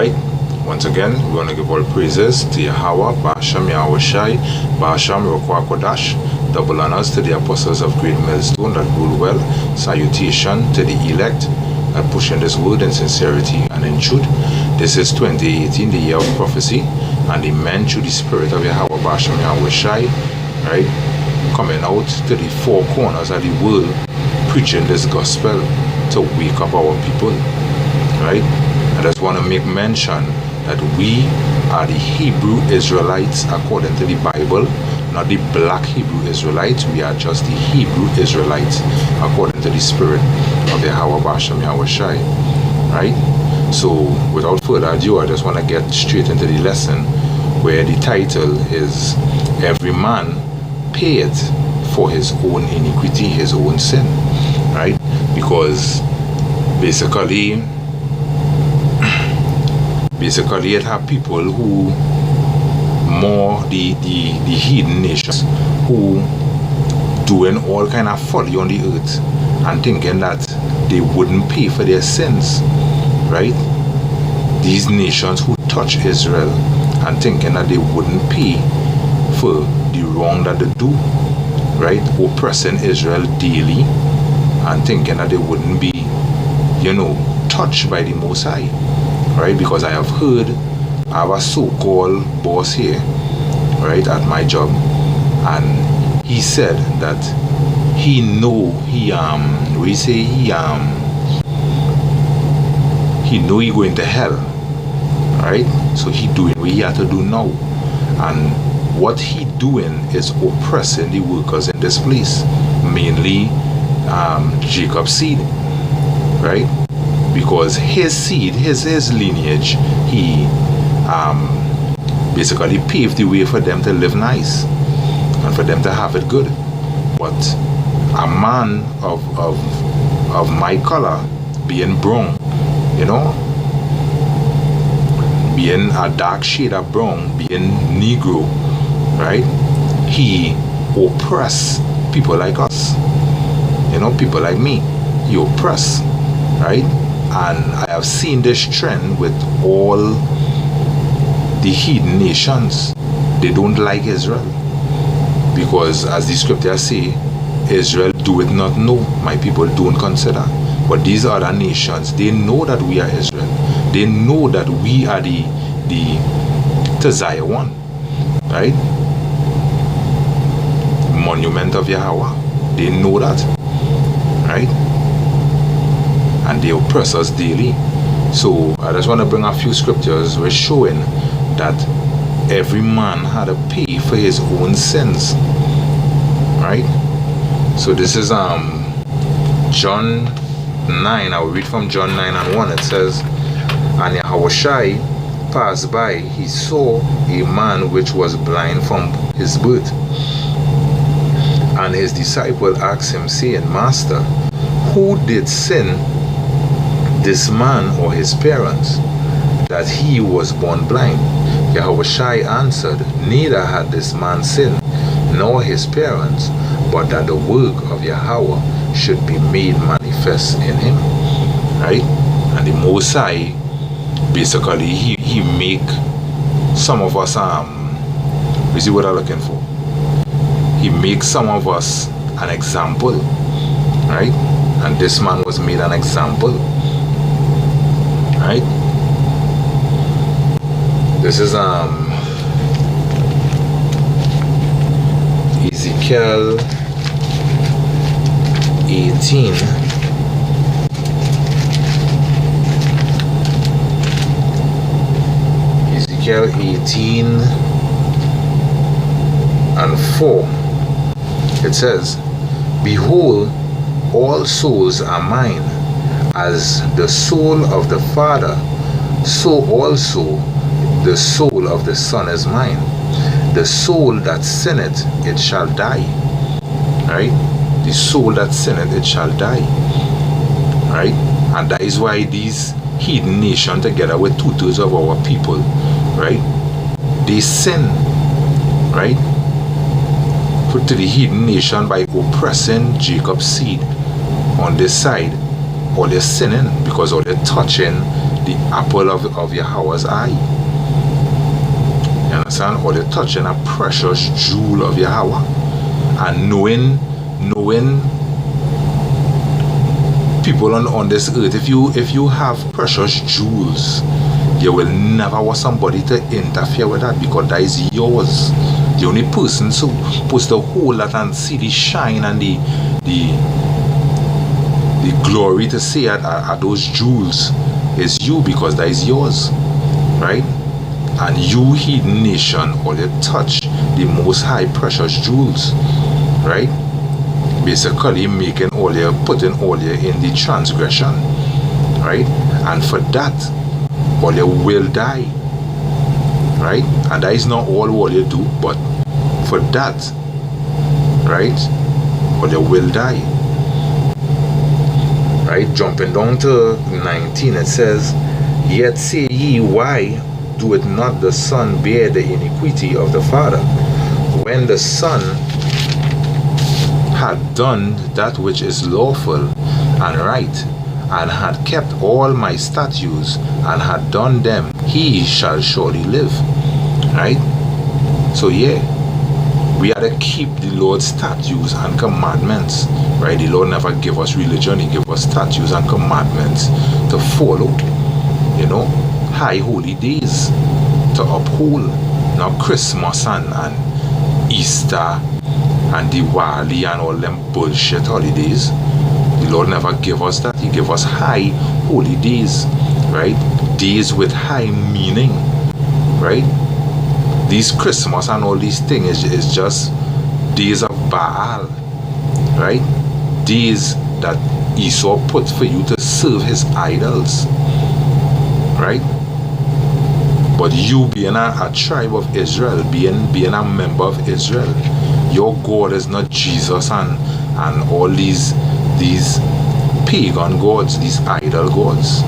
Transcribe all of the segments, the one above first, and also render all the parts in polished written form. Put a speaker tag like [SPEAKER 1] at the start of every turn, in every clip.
[SPEAKER 1] Right? Once again, we want to give all praises to Yahweh, Basham Yahweh Shai, Basham Rokwa Kodash. Double honors to the apostles of Great Millstone that rule well. Salutation to the elect that pushing this word in sincerity and in truth. This is 2018, the year of prophecy, and the men through the spirit of Yahweh, Basham Yahweh Shai, right, coming out to the four corners of the world, preaching this gospel to wake up our people, right? I just want to make mention that we are the Hebrew Israelites according to the Bible, not the black Hebrew Israelites. We are just the Hebrew Israelites according to the spirit of Yahweh Basham Yahweh Shai, right? So without further ado, I just want to get straight into the lesson, where the title is Every Man payeth for his own iniquity, his own sin, right? Because basically it have people who more the heathen nations who doing all kind of folly on the earth and thinking that they wouldn't pay for their sins, right? These nations who touch Israel and thinking that they wouldn't pay for the wrong that they do, right? Oppressing Israel daily and thinking that they wouldn't be, touched by the Most High, right? Because I have heard, I have a so-called boss here, right, at my job, and he said that he know he going to hell, right? So he doing what he had to do now, and what he doing is oppressing the workers in this place, mainly Jacob's seed, right? Because his seed, his lineage, he basically paved the way for them to live nice and for them to have it good. But a man of my color, being brown, being a dark shade of brown, being Negro, right? He oppress people like us, people like me. He oppress, right? And I have seen this trend with all the heathen nations. They don't like Israel because, as the scriptures say, Israel do it not know, my people don't consider. But these other nations, they know that we are Israel. They know that we are the Tazaya one, right? Monument of Yahweh. They know that, right? And they oppress us daily. So I just want to bring a few scriptures which showing that every man had to pay for his own sins, right? So this is John 9. I will read from John 9 and 1. It says, and Yahushai passed by, he saw a man which was blind from his birth. And his disciple asked him, saying, Master, who did sin, this man or his parents, that he was born blind? Yahushai answered, neither had this man sinned, nor his parents, but that the work of Yahweh should be made manifest in him, right? And the Most High, basically, he make some of us, you see what I'm looking for? He makes some of us an example, right? And this man was made an example, right? This is Ezekiel 18. Ezekiel 18 and 4. It says, behold, all souls are mine, as the soul of the Father, so also the soul of the Son is mine. The soul that sinneth, it shall die. Right? The soul that sinneth, it shall die. Right? And that is why these heathen nations, together with 2/3 of our people, right, they sin, right, to the heathen nation by oppressing Jacob's seed on this side. All they're sinning because all they're touching the apple of Yahweh's eye. You understand? Or they're touching a precious jewel of Yahweh. And knowing people on this earth, if you have precious jewels, you will never want somebody to interfere with that, because that is yours. The only person supposed to hold that and see the shine and the glory to say at those jewels is you, because that is yours, right? And you, heathen nation, all you touch the most high precious jewels, right? Basically putting all you in the transgression, right? And for that, all you will die, right? And that is not all you do, but for that, right, all you will die, right? Jumping down to 19, it says, "Yet say ye, why doeth not the Son bear the iniquity of the Father? When the Son had done that which is lawful and right, and had kept all my statutes, and had done them, he shall surely live." Right? So yeah, we are to keep the Lord's statutes and commandments. Right? The Lord never give us religion, he give us statutes and commandments to follow. You know, high holy days to uphold. Now Christmas and Easter and Diwali and all them bullshit holidays. The Lord never give us that. He give us high holy days, right? Days with high meaning, right? These Christmas and all these things is just days of Baal, right? Days that Esau put for you to serve his idols, right? But you being a tribe of Israel, being a member of Israel, your God is not Jesus and all these pagan gods, these idol gods,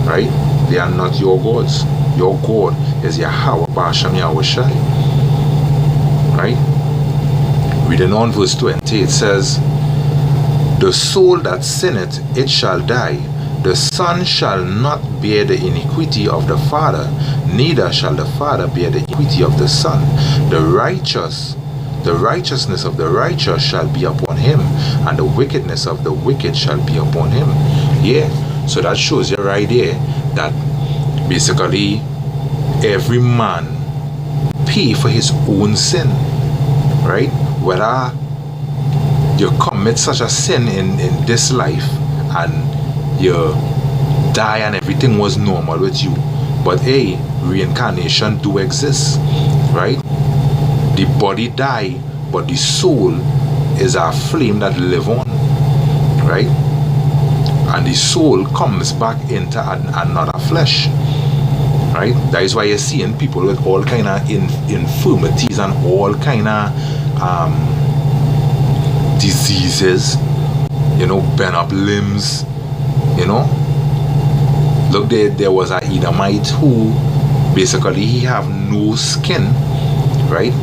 [SPEAKER 1] right? They are not your gods. Your God is Yahweh Ba'ashem Yahushai, right? Reading on verse 20, it says, "The soul that sinneth, it shall die. The Son shall not bear the iniquity of the Father, neither shall the Father bear the iniquity of the Son. The righteousness of the righteous shall be upon him, and the wickedness of the wicked shall be upon him." Yeah, so that shows you right there that basically every man pay for his own sin, right? Whether you commit such a sin in this life and you die and everything was normal with you, but hey, reincarnation do exist, right? The body die, but the soul is a flame that live on, right? And the soul comes back into another flesh, right? That is why you're seeing people with all kind of infirmities and all kind of diseases, you know, bent up limbs, you know. Look, there was an Edomite who basically he have no skin, right?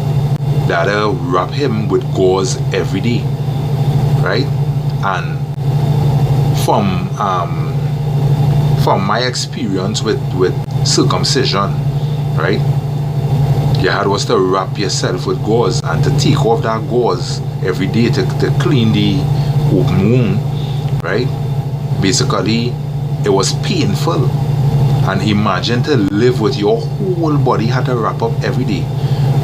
[SPEAKER 1] That'll wrap him with gauze every day, right? And from my experience with circumcision, right, you had was to wrap yourself with gauze and to take off that gauze every day to clean the open wound, right? Basically, it was painful. And imagine to live with your whole body had to wrap up every day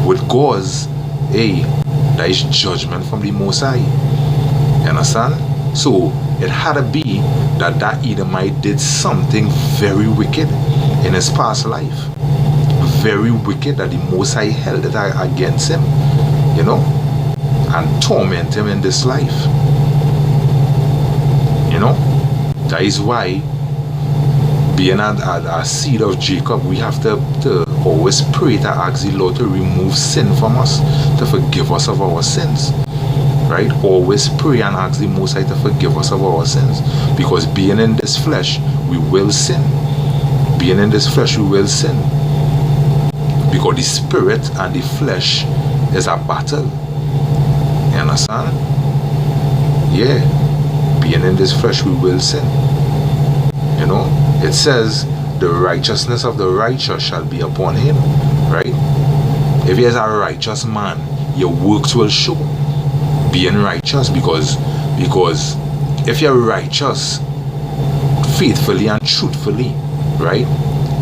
[SPEAKER 1] with gauze. Hey, that is judgment from the Most High. You understand? So it had to be that Edomite did something very wicked in his past life. Very wicked, that the Most High held it against him, you know, and torment him in this life. You know, that is why, being a seed of Jacob, we have to always pray to ask the Lord to remove sin from us, to forgive us of our sins, right? Always pray and ask the Most High to forgive us of our sins, because being in this flesh, we will sin. Being in this flesh, we will sin, because the spirit and the flesh is a battle. You understand? Yeah, being in this flesh, we will sin. You know, it says, the righteousness of the righteous shall be upon him, right? If he is a righteous man, your works will show being righteous, because if you're righteous faithfully and truthfully, right,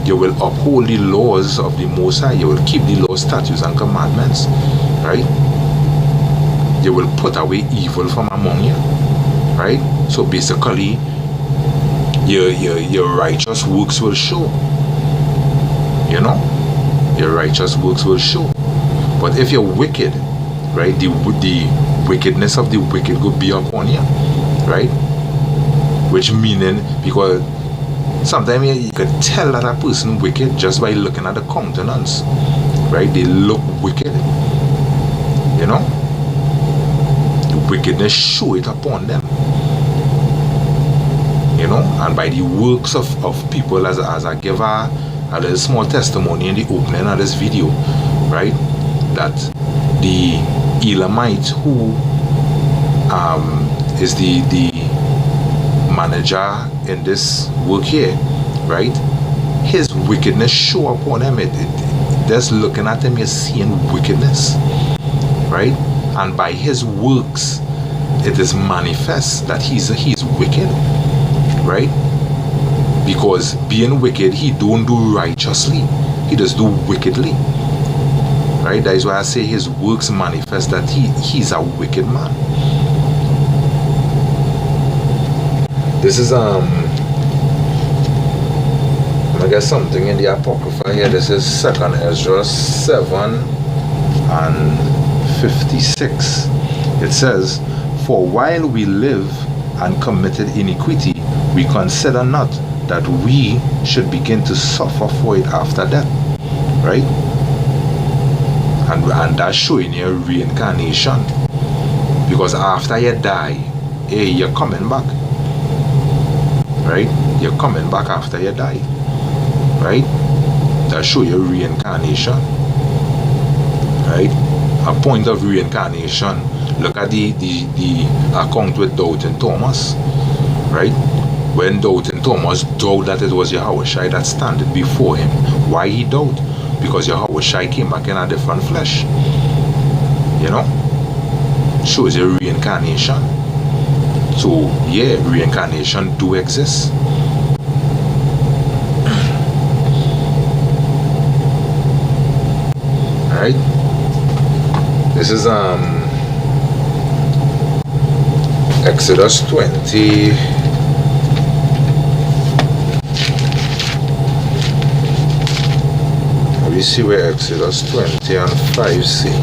[SPEAKER 1] you will uphold the laws of the Most High. You will keep the laws, statutes, and commandments, right? You will put away evil from among you, right? So basically, your righteous works will show. You know, your righteous works will show. But if you're wicked, right, the wickedness of the wicked will be upon you, right? Which meaning, because sometimes you could tell that a person wicked just by looking at the countenance, right? They look wicked, you know. The wickedness show it upon them, you know. And by the works of people, as I give a little small testimony in the opening of this video, right, that the Elamite who is the manager in this work here, right, his wickedness show upon him. It just looking at him, you're seeing wickedness, right? And by his works it is manifest that he's wicked, right? Because being wicked, he don't do righteously, he just do wickedly, right? That is why I say his works manifest that he's a wicked man. This is I guess something in the Apocrypha here. This is 2nd Ezra 7:56. It says, "For while we live and committed iniquity, we consider not that we should begin to suffer for it after death." Right? And that's showing you reincarnation. Because after you die, hey, you're coming back. Right? You're coming back after you die. Right? That show you reincarnation. Right? A point of reincarnation. Look at the account with Doubting Thomas. Right? When Doubting Thomas doubted that it was Yahushua that standing before him. Why he doubted? Because Yahushua came back in a different flesh. You know? Shows you reincarnation. So yeah, reincarnation do exist. Alright? This is Exodus 20. We see where Exodus 20 and 5 say.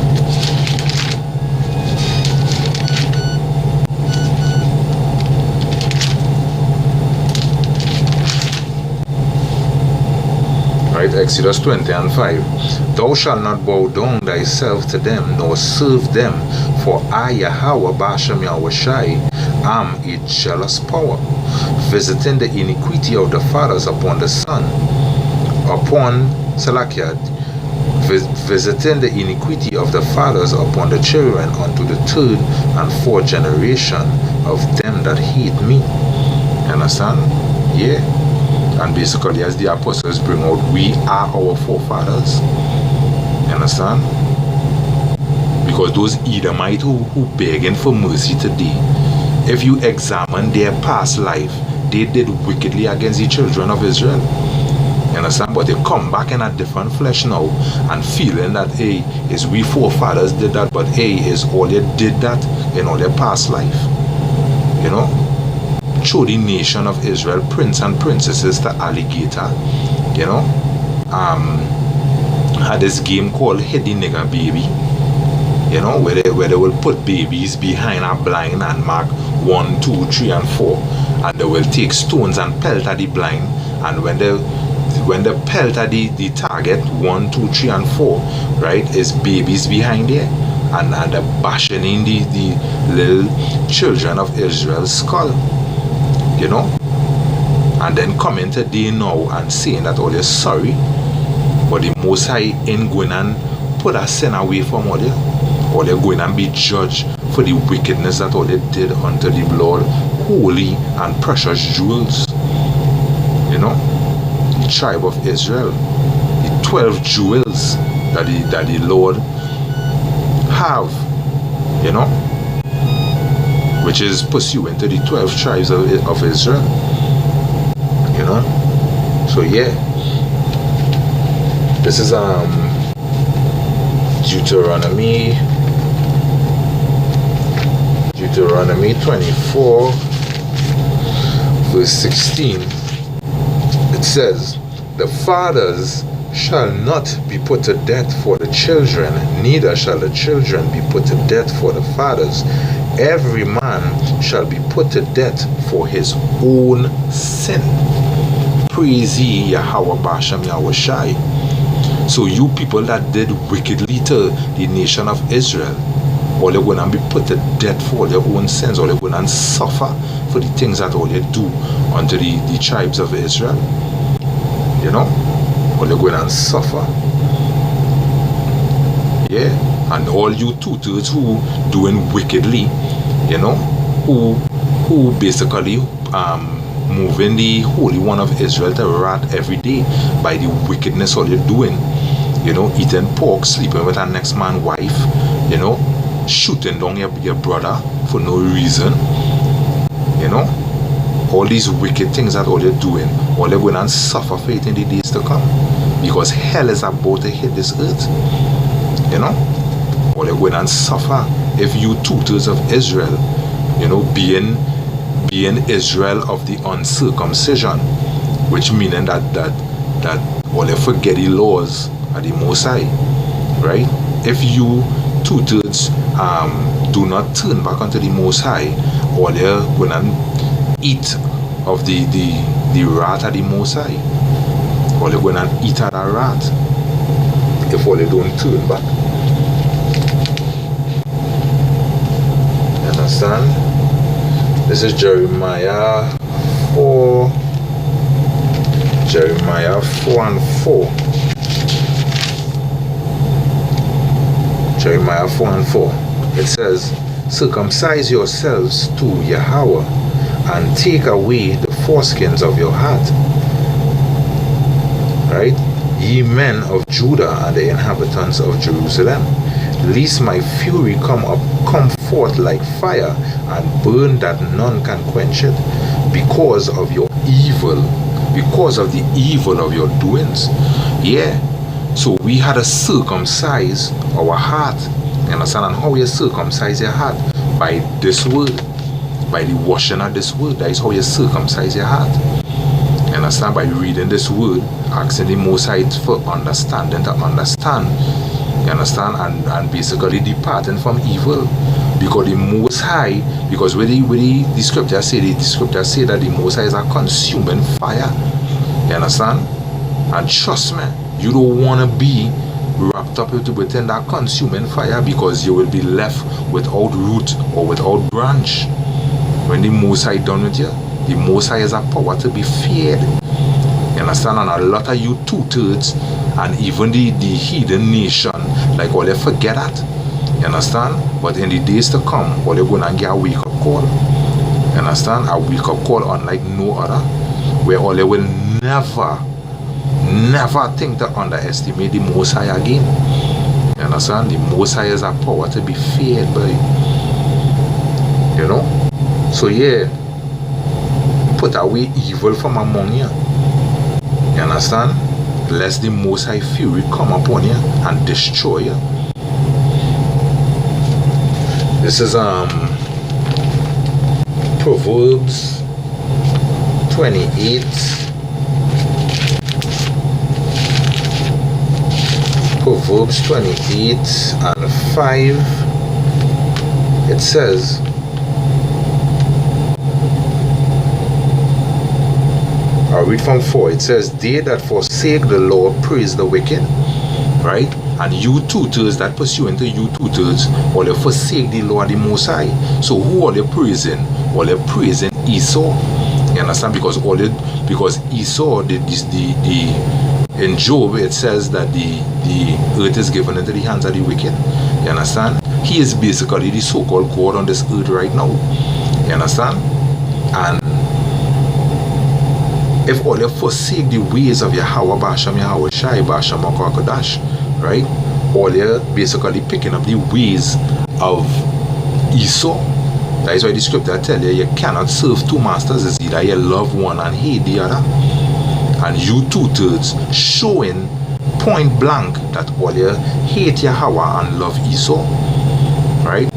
[SPEAKER 1] Right, Exodus 20 and 5. "Thou shalt not bow down thyself to them, nor serve them, for I, Yahweh Bashem Yahushai, am a jealous power, visiting the iniquity of the fathers upon the son, upon Salakiad, visiting the iniquity of the fathers upon the children unto the 3rd and 4th generation of them that hate me." You understand? Yeah. And basically, as the apostles bring out, we are our forefathers. You understand? Because those Edomites who begging for mercy today, if you examine their past life, they did wickedly against the children of Israel. You understand? But they come back in a different flesh now and feeling that, hey, it's we forefathers did that, but hey, it's all they did that in all their past life. You know? Show the nation of Israel, prince and princesses to alligator. You know? Had this game called Hit the Nigger Baby. You know, where they will put babies behind a blind and mark 1, 2, 3, and 4, and they will take stones and pelt at the blind, and when they pelt at the target 1, 2, 3, and 4, right, is babies behind there, and they're bashing in the little children of Israel's skull, you know, and then coming today now and saying that all they're sorry, but the Most High ain't going and put a sin away from all they, or they're going and be judged for the wickedness that all they did unto the blood, holy and precious jewels. You know, the tribe of Israel, the 12 jewels that the Lord have, you know, which is pursuant to the 12 tribes of Israel, you know. So yeah, this is Deuteronomy 24 verse 16. It says, the fathers shall not be put to death for the children, neither shall the children be put to death for the fathers. Every man shall be put to death for his own sin. Praise ye Yahweh Bashem Yahweh Shai. So you people that did wickedly to the nation of Israel, or they're going to be put to death for their own sins, or they're going to suffer for the things that all they do unto the tribes of Israel, you know, or they're going to suffer. Yeah, and all you tutors who doing wickedly, you know, who basically moving the Holy One of Israel to wrath every day by the wickedness all you're doing, you know, eating pork, sleeping with our next man's wife, you know, shooting down your brother for no reason, you know, all these wicked things that all you're doing, all they're going to suffer for it in the days to come, because hell is about to hit this earth, you know. All they're going to suffer if you tutors of Israel, you know, being Israel of the uncircumcision, which meaning that all they forget the laws of the Most High, right? If you tutors do not turn back unto the Most High, all they're going to eat of the wrath of the Most High, all they're going to eat of that wrath if all they don't turn back. You understand? This is Jeremiah 4 and 4. Jeremiah 4 and 4. It says, circumcise yourselves to Yahweh, and take away the foreskins of your heart. Right? Ye men of Judah and the inhabitants of Jerusalem, lest my fury come forth like fire, and burn that none can quench it, because of your evil, because of the evil of your doings. Yeah. So we had to circumcise our heart. You understand? And how you circumcise your heart? By this word. By the washing of this word. That is how you circumcise your heart. You understand? By reading this word, asking the Most High for understanding to understand. You understand? And basically departing from evil. Because the Most High, because with the scriptures say, that the Most High is a consuming fire. You understand? And trust me, you don't want to be wrapped up within that consuming fire, because you will be left without root or without branch. When the Most High done with you, the Most High is a power to be feared. You understand? And a lot of you tutors and even the heathen nation, like all they forget that. You understand? But in the days to come, all they're going to get a wake-up call. You understand? A wake-up call unlike no other, where all they will never think to underestimate the Most High again. You understand? The Most High is a power to be feared by. You know? So yeah, put away evil from among you. You understand? Lest the Most High fury come upon you and destroy you. This is Proverbs 28. Proverbs 28 and 5. It says, I'll read from 4. It says, they that forsake the law praise the wicked. Right? And you tutors that pursue into you tutors, or they forsake the law of the Most High. So who are they praising? Or they praising Esau. You understand? Because Esau did this, in Job it says that the earth is given into the hands of the wicked. You understand? He is basically the so-called God on this earth right now. You understand? And If all you forsake the ways of Yahweh, Basham Yahweh Shai, Basham Kodash, right? All you basically picking up the ways of Esau. That is why the scripture tell you cannot serve two masters. It's either you love one and hate the other. And you 2/3 showing point blank that all you hate Yahweh and love Esau, right?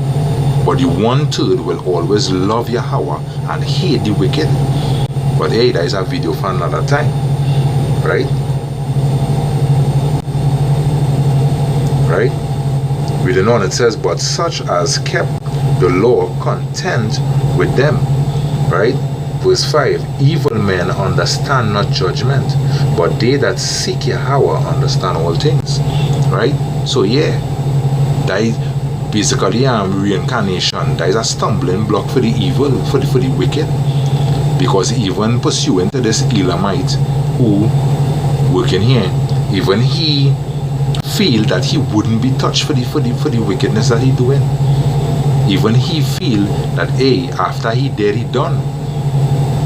[SPEAKER 1] But the 1/3 will always love Yahweh and hate the wicked. But hey, that is a video for another time, right? Right? Reading on, it says, but such as kept the law content with them, right? Verse 5, evil men understand not judgment, but they that seek Yahweh understand all things, right? So yeah, that is basically reincarnation. That is a stumbling block for the evil, for the wicked, because even pursuant to this Elamite who working here, even he feel that he wouldn't be touched for the wickedness that he doing. Even he feel that hey, after he dead, he done.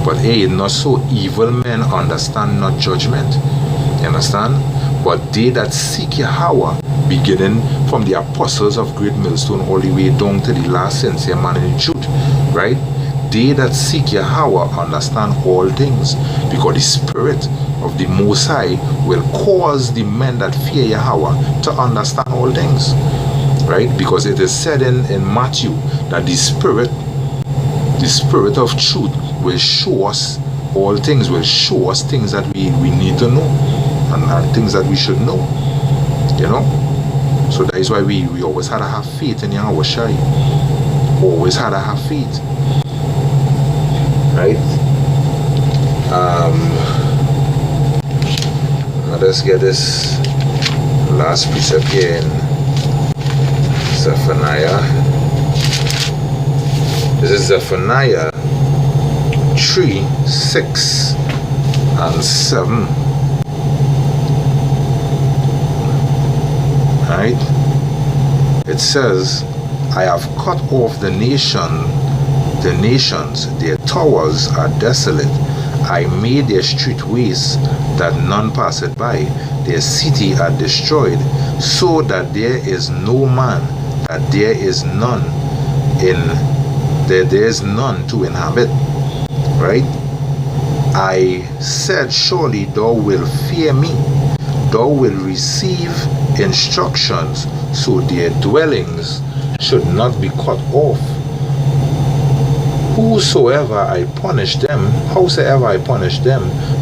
[SPEAKER 1] But hey, not so. Evil men understand not judgment. You understand? But they that seek Yahweh, beginning from the apostles of Great Millstone all the way down to the last sincere man in the truth, right? They that seek Yahweh understand all things, because the Spirit of the Most High will cause the men that fear Yahweh to understand all things, right? Because it is said in Matthew that the Spirit of truth will show us all things, will show us things that we need to know, and things that we should know, you know. So that is why we always had to have faith in Yahweh Shai. Always had to have faith, right? Let's get this last precept here in Zephaniah. This is Zephaniah 3, 6, and 7. Right? It says, I have cut off the nations, their towers are desolate. I made their street waste, that none passeth by. Their city are destroyed, so that there is no man, that there is none there is none to inhabit. Right? I said, surely thou wilt fear me, thou wilt receive instructions, so their dwellings should not be cut off. Howsoever I punish them,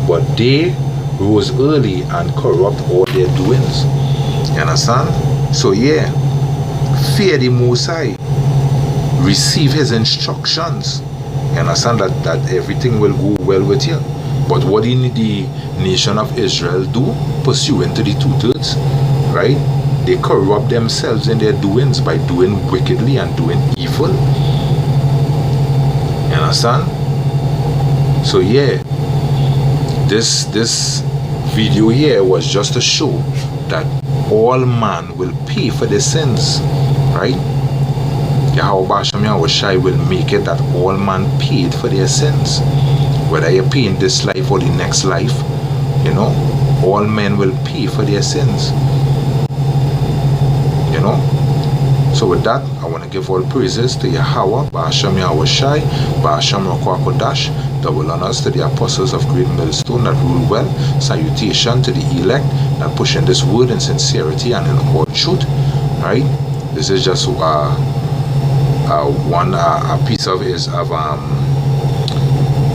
[SPEAKER 1] but they rose early and corrupt all their doings. You understand? So yeah, fear the Most High, receive his instructions. You understand that everything will go well with you. But what did the nation of Israel do pursuant to the 2/3? Right? They corrupt themselves in their doings by doing wickedly and doing evil. You understand? So yeah, this video here was just to show that all man will pay for their sins, right? Yahweh Basham Yahweh Shai will make it that all man paid for their sins, whether you pay in this life or the next life. You know, all men will pay for their sins, you know. So with that, I want to give all praises to Yahweh, Ba'asham Yahweh Shai, Ba'asham Rakwa Kodash, double honors to the apostles of Great Millstone that rule well, salutation to the elect that push in this word in sincerity and in all truth, right? This is just a piece of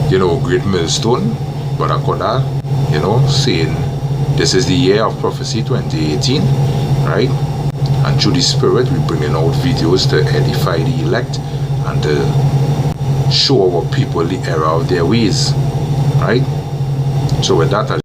[SPEAKER 1] you know, Great Millstone, but Akoda, you know, saying this is the year of prophecy 2018, right? And through the Spirit, we're bringing out videos to edify the elect and to show our people the error of their ways, right? So with that,